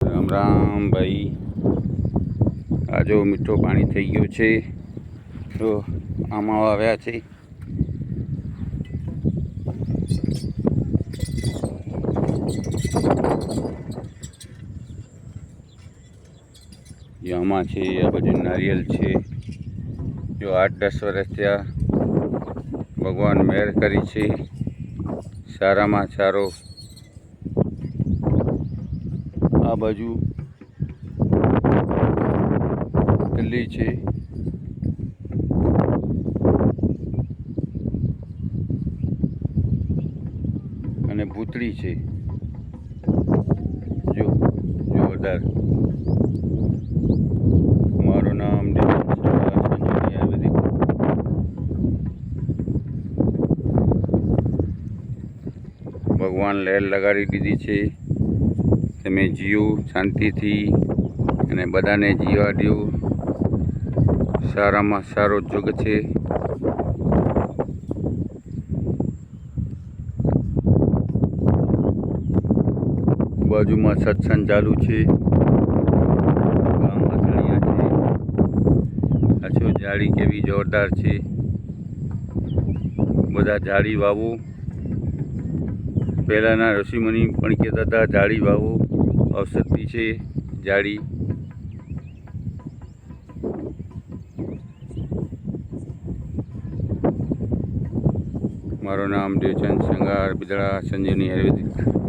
રામ રામ ભાઈ. આ જો મીઠો પાણી થઈ ગયો છે, તો આમાં આવ્યા છે. આમાં છે, આ બધું નારિયેલ છે. જો 8-10 વર્ષ થયા, ભગવાન મહેર કરી છે. સારામાં સારો આ બાજુ ગલી છે, અને ભૂતળી છે. જો જોરદાર. મારું નામ સંજીવની આયુર્વેદિક. ભગવાન લહેર લગાડી દીધી છે. તમે જીવો શાંતિથી, અને બધાને જીવા દો. સારામાં સારો યુગ છે. બાજુમાં સત્સંગ ચાલુ છે. ગામમાં તળિયા છે. આ જો ઝાડી કેવી જોરદાર છે. બધા ઝાડી વાવો. પહેલાંના ઋષિમુનિ પણ કહેતા હતા ઝાડી વાવો, ઔષધિ છે ઝાડી. મારું નામ દેવચંદ સંગાર, બિદડા, સંજીવની આયુર્વેદિક.